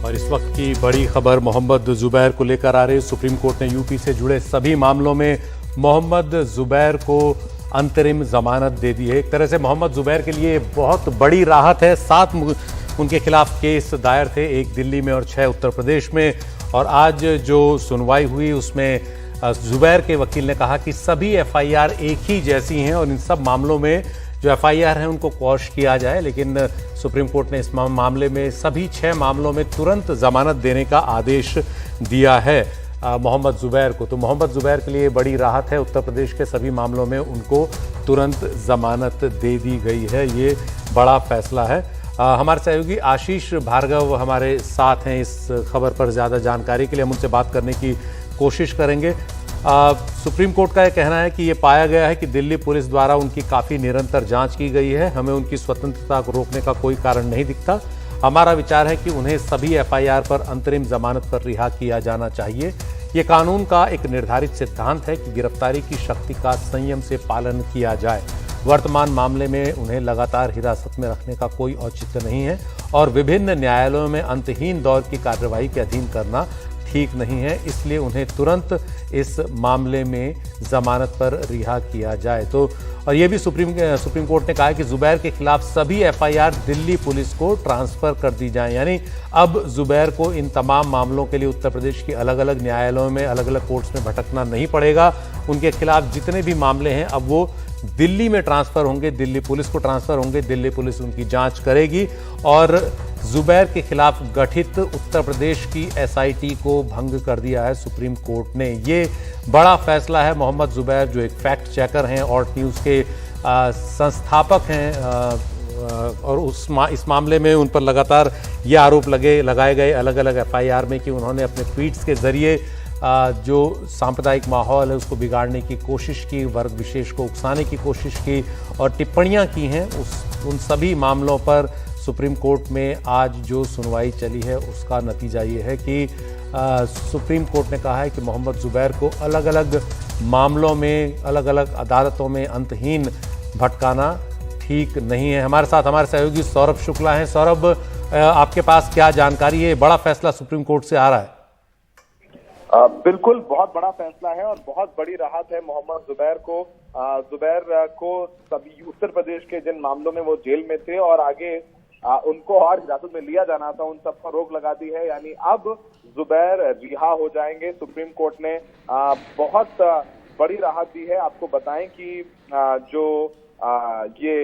और इस वक्त की बड़ी खबर मोहम्मद जुबैर को लेकर आ रही। सुप्रीम कोर्ट ने यूपी से जुड़े सभी मामलों में मोहम्मद जुबैर को अंतरिम जमानत दे दी है। एक तरह से मोहम्मद जुबैर के लिए बहुत बड़ी राहत है। 7 उनके खिलाफ केस दायर थे, 1 दिल्ली में और 6 उत्तर प्रदेश में। और आज जो सुनवाई हुई उसमें जुबैर के वकील ने कहा कि सभी एफआईआर एक ही जैसी हैं और इन सब मामलों में जो एफआईआर हैं उनको क्वॉश किया जाए। लेकिन सुप्रीम कोर्ट ने इस मामले में सभी 6 मामलों में तुरंत जमानत देने का आदेश दिया है मोहम्मद जुबैर को। तो मोहम्मद जुबैर के लिए बड़ी राहत है। उत्तर प्रदेश के सभी मामलों में उनको तुरंत जमानत दे दी गई है। ये बड़ा फैसला है। हमारे सहयोगी आशीष भार्गव हमारे साथ हैं इस खबर पर ज़्यादा जानकारी के लिए। हम उनसे बात करने की कोशिश करेंगे। सुप्रीम कोर्ट का यह कहना है कि ये पाया गया है कि दिल्ली पुलिस द्वारा उनकी काफ़ी निरंतर जांच की गई है। हमें उनकी स्वतंत्रता को रोकने का कोई कारण नहीं दिखता। हमारा विचार है कि उन्हें सभी एफआईआर पर अंतरिम जमानत पर रिहा किया जाना चाहिए। ये कानून का एक निर्धारित सिद्धांत है कि गिरफ्तारी की शक्ति का संयम से पालन किया जाए। वर्तमान मामले में उन्हें लगातार हिरासत में रखने का कोई औचित्य नहीं है और विभिन्न न्यायालयों में अंतहीन दौर की कार्रवाई के अधीन करना ठीक नहीं है। इसलिए उन्हें तुरंत इस मामले में जमानत पर रिहा किया जाए। तो और ये भी सुप्रीम कोर्ट ने कहा है कि जुबैर के खिलाफ सभी एफआईआर दिल्ली पुलिस को ट्रांसफर कर दी जाएं। यानी अब जुबैर को इन तमाम मामलों के लिए उत्तर प्रदेश की अलग अलग न्यायालयों में अलग अलग कोर्ट्स में भटकना नहीं पड़ेगा। उनके खिलाफ जितने भी मामले हैं अब वो दिल्ली में ट्रांसफर होंगे, दिल्ली पुलिस को ट्रांसफर होंगे। दिल्ली पुलिस उनकी जांच करेगी और जुबैर के खिलाफ गठित उत्तर प्रदेश की एसआईटी को भंग कर दिया है सुप्रीम कोर्ट ने। ये बड़ा फैसला है। मोहम्मद जुबैर जो एक फैक्ट चेकर हैं और न्यूज़ के संस्थापक हैं और इस मामले में उन पर लगातार ये आरोप लगाए गए अलग अलग एफआईआर में कि उन्होंने अपने ट्वीट्स के जरिए जो सांप्रदायिक माहौल है उसको बिगाड़ने की कोशिश की, वर्ग विशेष को उकसाने की कोशिश की और टिप्पणियां की हैं। उन सभी मामलों पर सुप्रीम कोर्ट में आज जो सुनवाई चली है उसका नतीजा ये है कि सुप्रीम कोर्ट ने कहा है कि मोहम्मद जुबैर को अलग अलग मामलों में अलग अलग अदालतों में अंतहीन भटकाना ठीक नहीं है। हमारे साथ हमारे सहयोगी सौरभ शुक्ला हैं। सौरभ, आपके पास क्या जानकारी है? बड़ा फैसला सुप्रीम कोर्ट से आ रहा है। बिल्कुल बहुत बड़ा फैसला है और बहुत बड़ी राहत है मोहम्मद जुबैर को सभी उत्तर प्रदेश के जिन मामलों में वो जेल में थे और आगे उनको और हिरासत में लिया जाना था उन सब पर रोक लगा दी है। यानी अब जुबैर रिहा हो जाएंगे। सुप्रीम कोर्ट ने बहुत बड़ी राहत दी है। आपको बताएं कि ये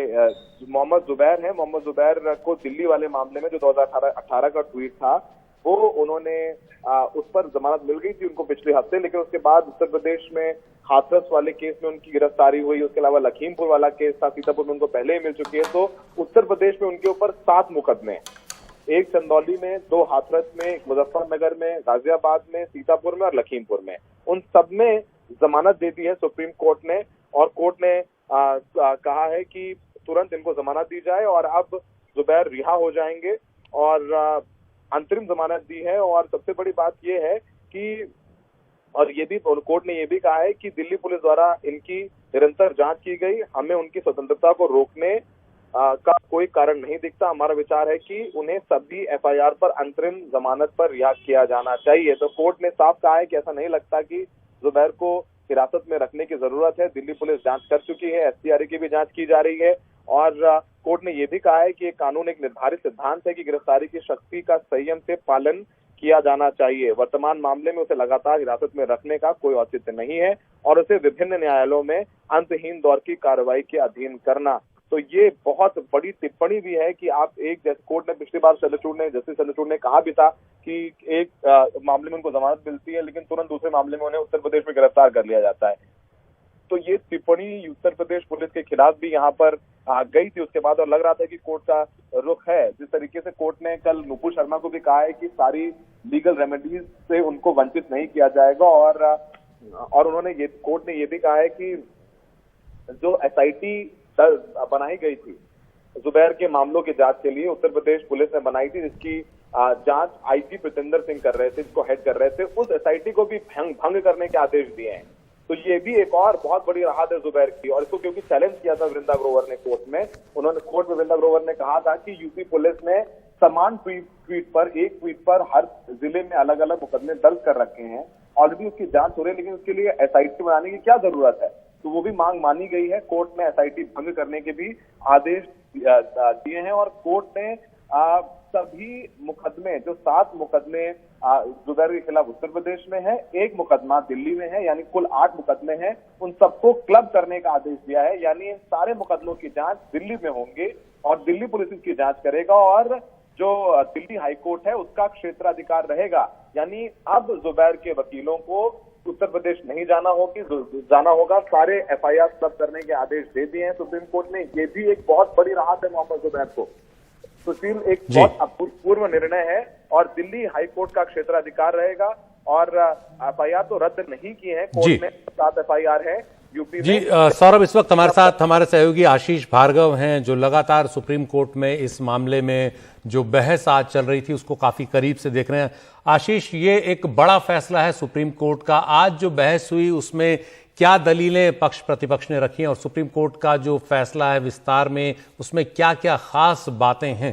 मोहम्मद जुबैर है, मोहम्मद जुबैर को दिल्ली वाले मामले में जो 2018 का ट्वीट था वो उन्होंने उस पर जमानत मिल गई थी उनको पिछले हफ्ते। लेकिन उसके बाद उत्तर प्रदेश में हाथरस वाले केस में उनकी गिरफ्तारी हुई। उसके अलावा लखीमपुर वाला केस था, सीतापुर में उनको पहले ही मिल चुकी है। तो उत्तर प्रदेश में उनके ऊपर 7 मुकदमे, 1 चंदौली में, 2 हाथरस में, 1 मुजफ्फरनगर में, गाजियाबाद में, सीतापुर में और लखीमपुर में। उन सब में जमानत दे दी है सुप्रीम कोर्ट ने और कोर्ट ने कहा है कि तुरंत इनको जमानत दी जाए और अब जुबैर रिहा हो जाएंगे और अंतरिम जमानत दी है। और सबसे बड़ी बात यह है कि और ये भी कोर्ट ने ये भी कहा है कि दिल्ली पुलिस द्वारा इनकी निरंतर जांच की गई। हमें उनकी स्वतंत्रता को रोकने का कोई कारण नहीं दिखता। हमारा विचार है कि उन्हें सभी एफआईआर पर अंतरिम जमानत पर रिहा किया जाना चाहिए। तो कोर्ट ने साफ कहा है कि ऐसा नहीं लगता कि जुबैर को हिरासत में रखने की जरूरत है। दिल्ली पुलिस जांच कर चुकी है, एससीआरए की भी जांच की जा रही है और कोर्ट ने यह भी कहा है कि कानून एक निर्धारित सिद्धांत है कि गिरफ्तारी की शक्ति का संयम से पालन किया जाना चाहिए। वर्तमान मामले में उसे लगातार हिरासत में रखने का कोई औचित्य नहीं है और उसे विभिन्न न्यायालयों में अंतहीन दौर की कार्रवाई के अधीन करना। तो ये बहुत बड़ी टिप्पणी भी है कि आप जैसे कोर्ट ने पिछली बार जस्टिस चंद्रचूड़ ने कहा भी था कि एक मामले में उनको जमानत मिलती है लेकिन तुरंत दूसरे मामले में उन्हें उत्तर प्रदेश में गिरफ्तार कर लिया जाता है। तो ये टिप्पणी उत्तर प्रदेश पुलिस के खिलाफ भी यहाँ पर गई थी उसके बाद और लग रहा था कि कोर्ट का रुख है। जिस तरीके से कोर्ट ने कल नुपुर शर्मा को भी कहा है कि सारी लीगल रेमेडीज से उनको वंचित नहीं किया जाएगा और उन्होंने कोर्ट ने ये भी कहा है कि जो एसआईटी बनाई गई थी जुबैर के मामलों की जांच के लिए उत्तर प्रदेश पुलिस ने बनाई थी, जिसकी जांच आईजी प्रतेंद्र सिंह कर रहे थे, जिसको हेड कर रहे थे, उस एसआईटी को भी भंग करने के आदेश दिए हैं। तो ये भी एक और बहुत बड़ी राहत है जुबैर की। और इसको क्योंकि चैलेंज किया था वृंदा ग्रोवर ने कोर्ट में, वृंदा ग्रोवर ने कहा था कि यूपी पुलिस ने समान ट्वीट पर, एक ट्वीट पर हर जिले में अलग अलग मुकदमे दर्ज कर रखे हैं। ऑलरेडी उसकी जांच हो रही है, लेकिन उसके लिए एसआईटी बनाने की क्या जरूरत है? तो वो भी मांग मानी गई है। कोर्ट ने एसआईटी भंग करने के भी आदेश दिए हैं और कोर्ट ने सभी मुकदमे, जो 7 मुकदमे जुबैर के खिलाफ उत्तर प्रदेश में है, 1 मुकदमा दिल्ली में है, यानी कुल 8 मुकदमे हैं, उन सबको क्लब करने का आदेश दिया है। यानी इन सारे मुकदमों की जांच दिल्ली में होंगे और दिल्ली पुलिस इसकी जांच करेगा और जो दिल्ली हाईकोर्ट है उसका क्षेत्राधिकार रहेगा। यानी अब जुबैर के वकीलों को उत्तर प्रदेश नहीं जाना होगा। सारे एफआईआर क्लब करने के आदेश दे दिए हैं सुप्रीम कोर्ट ने। ये भी एक बहुत बड़ी राहत है मोहम्मद जुबैर को। सुशील, एक बहुत अभूतपूर्व निर्णय है और दिल्ली हाईकोर्ट का क्षेत्राधिकार रहेगा और एफआईआर तो रद्द नहीं किए हैं कोर्ट ने, 7 एफआईआर है यूपी जी। में। सौरभ, इस वक्त हमारे साथ हमारे सहयोगी आशीष भार्गव हैं, जो लगातार सुप्रीम कोर्ट में इस मामले में जो बहस आज चल रही थी उसको काफी करीब से देख रहे हैं। आशीष, ये एक बड़ा फैसला है सुप्रीम कोर्ट का। आज जो बहस हुई उसमें क्या दलीलें पक्ष प्रतिपक्ष ने रखी हैं और सुप्रीम कोर्ट का जो फैसला है विस्तार में, उसमें क्या क्या खास बातें हैं?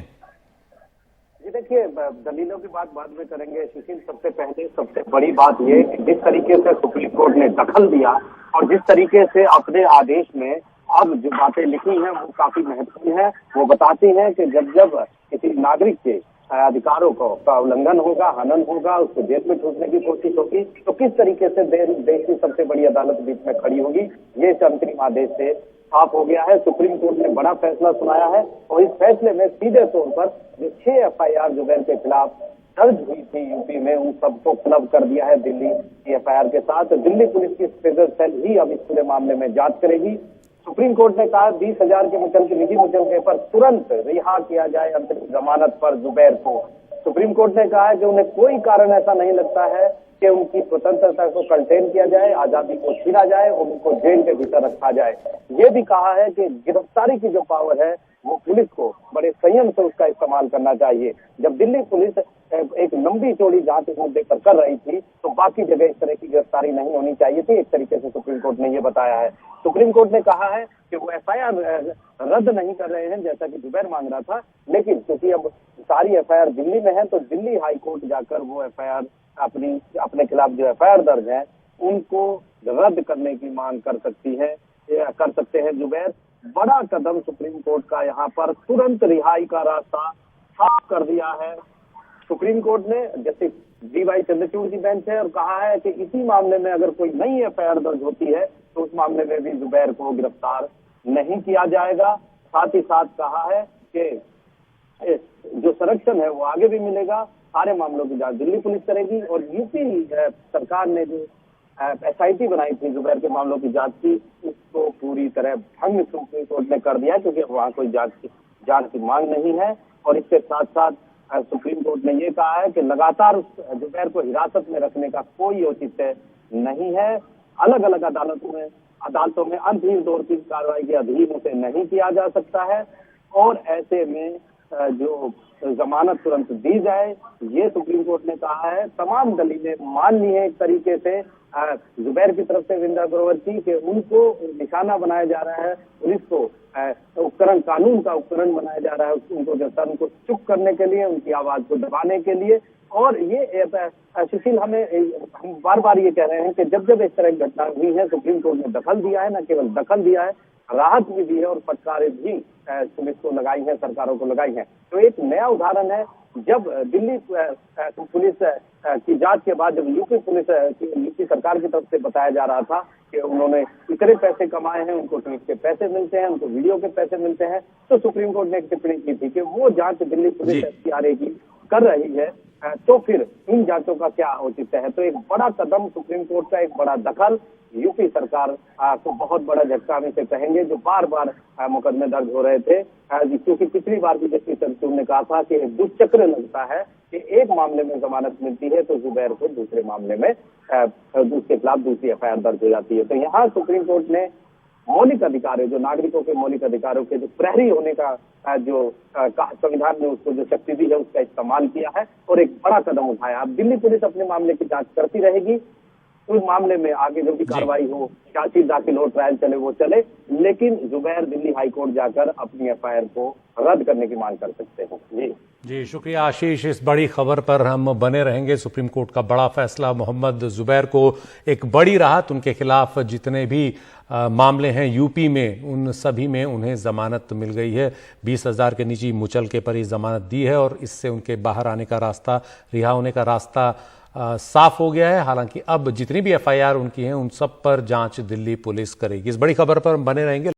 देखिए, दलीलों की बात बाद में करेंगे सुशील। सबसे पहले सबसे बड़ी बात ये कि जिस तरीके से सुप्रीम कोर्ट ने दखल दिया और जिस तरीके से अपने आदेश में अब जो बातें लिखी हैं वो काफी महत्वपूर्ण है। वो बताती हैं कि जब जब किसी नागरिक के अधिकारों का उल्लंघन होगा, हनन होगा, उसको जेल में ठूसने की कोशिश होगी, तो किस तरीके से देश की सबसे बड़ी अदालत बीच में खड़ी होगी, ये इस अंतरिम आदेश से साफ हो गया है। सुप्रीम कोर्ट ने बड़ा फैसला सुनाया है और इस फैसले में सीधे तौर पर जो 6 एफआईआर जुबैर के खिलाफ दर्ज हुई थी यूपी में, उन सबको क्लब कर दिया है दिल्ली की एफआईआर के साथ। दिल्ली पुलिस की स्पेशल सेल ही अब इस पूरे मामले में जांच करेगी। सुप्रीम कोर्ट ने कहा 20,000 के मुचलके, निजी मुचलके पर तुरंत रिहा किया जाए अंतरिम जमानत पर जुबैर को। सुप्रीम कोर्ट ने कहा है कि उन्हें कोई कारण ऐसा नहीं लगता है कि उनकी स्वतंत्रता को कंटेन किया जाए, आजादी को छीना जाए, उनको जेल के भीतर रखा जाए। ये भी कहा है कि गिरफ्तारी की जो पावर है वो पुलिस को बड़े संयम से उसका इस्तेमाल करना चाहिए। जब दिल्ली पुलिस एक लंबी चौड़ी जांच इस मुद्दे पर कर रही थी तो बाकी जगह इस तरह की गिरफ्तारी नहीं होनी चाहिए थी, एक तरीके से सुप्रीम कोर्ट ने ये बताया है। सुप्रीम कोर्ट ने कहा है कि वो एफआईआर रद्द नहीं कर रहे हैं जैसा कि जुबैर मांग रहा था, लेकिन क्योंकि अब सारी एफआईआर दिल्ली में है तो दिल्ली हाईकोर्ट जाकर वो एफआईआर अपने खिलाफ जो एफआईआर दर्ज है उनको रद्द करने की मांग कर सकते हैं जुबैर। बड़ा कदम सुप्रीम कोर्ट का यहाँ पर तुरंत रिहाई का रास्ता साफ कर दिया है सुप्रीम कोर्ट ने। जस्टिस DY चंद्रचूड़ की बेंच है और कहा है कि इसी मामले में अगर कोई नई एफआईआर दर्ज होती है तो उस मामले में भी जुबैर को गिरफ्तार नहीं किया जाएगा। साथ ही साथ कहा है कि जो संरक्षण है वो आगे भी मिलेगा। सारे मामलों की जांच दिल्ली पुलिस करेगी और यूपी सरकार ने जो एसआईटी बनाई थी जुबैर के मामलों की जांच की, उसको पूरी तरह भंग सुप्रीम कोर्ट ने कर दिया क्योंकि वहाँ कोई जांच की मांग नहीं है। और इसके साथ साथ सुप्रीम कोर्ट ने ये कहा है कि लगातार उस जुबैर को हिरासत में रखने का कोई औचित्य नहीं है। अलग अलग अदालतों में अंतहीन दौर की कार्रवाई के अधीन उसे नहीं किया जा सकता है और ऐसे में जो जमानत तुरंत दी जाए, ये सुप्रीम कोर्ट ने कहा है। तमाम दलीलें मान ली है एक तरीके से जुबैर की तरफ से विंदा ग्रोवर की कि उनको निशाना बनाया जा रहा है, पुलिस को उपकरण, कानून का उपकरण बनाया जा रहा है उनको जनता को चुप करने के लिए, उनकी आवाज को दबाने के लिए। और ये सुशील, हम बार बार ये कह रहे हैं कि जब जब इस तरह की घटना हुई है सुप्रीम कोर्ट ने दखल दिया है, न केवल दखल दिया है, राहत भी दी है और फटकारें भी पुलिस को लगाई है, सरकारों को लगाई है। तो एक नया उदाहरण है जब दिल्ली पुलिस की जांच के बाद जब यूपी सरकार की तरफ से बताया जा रहा था कि उन्होंने इतने पैसे कमाए हैं, उनको ट्वीट के पैसे मिलते हैं, उनको वीडियो के पैसे मिलते हैं, तो सुप्रीम कोर्ट ने एक टिप्पणी की थी कि वो जांच दिल्ली पुलिस SCRA की कर रही है, तो फिर इन जांचों का क्या औचित्य है। तो एक बड़ा कदम सुप्रीम कोर्ट का, एक बड़ा दखल यूपी सरकार को बहुत बड़ा झटका हम इसे कहेंगे, जो बार बार मुकदमे दर्ज हो रहे थे। क्योंकि पिछली बार भी जस्टिस चंद्रचूड़ ने कहा था कि दुष्चक्र लगता है कि एक मामले में जमानत मिलती है तो जुबैर को दूसरे मामले में उसके खिलाफ दूसरी एफआईआर दर्ज हो जाती है। तो यहाँ सुप्रीम कोर्ट ने मौलिक अधिकारों, जो नागरिकों के मौलिक अधिकारों के जो प्रहरी होने का जो संविधान ने उसको जो शक्ति दी है उसका इस्तेमाल किया है और एक बड़ा कदम उठाया। अब दिल्ली पुलिस अपने मामले की जांच करती रहेगी, तो इस मामले में आगे जो भी कार्रवाई हो, चार्जशीट दाखिल हो, ट्रायल चले वो चले, लेकिन जुबैर दिल्ली हाईकोर्ट जाकर अपनी एफआईआर को रद्द करने की मांग कर सकते हैं। जी शुक्रिया आशीष। इस बड़ी खबर पर हम बने रहेंगे। सुप्रीम कोर्ट का बड़ा फैसला, मोहम्मद जुबैर को एक बड़ी राहत, उनके खिलाफ जितने भी मामले हैं यूपी में उन सभी में उन्हें जमानत मिल गई है। 20,000 के नीचे मुचलके पर ही जमानत दी है और इससे उनके बाहर आने का रास्ता, रिहा होने का रास्ता साफ हो गया है। हालांकि अब जितनी भी एफआईआर उनकी हैं उन सब पर जांच दिल्ली पुलिस करेगी। इस बड़ी खबर पर हम बने रहेंगे।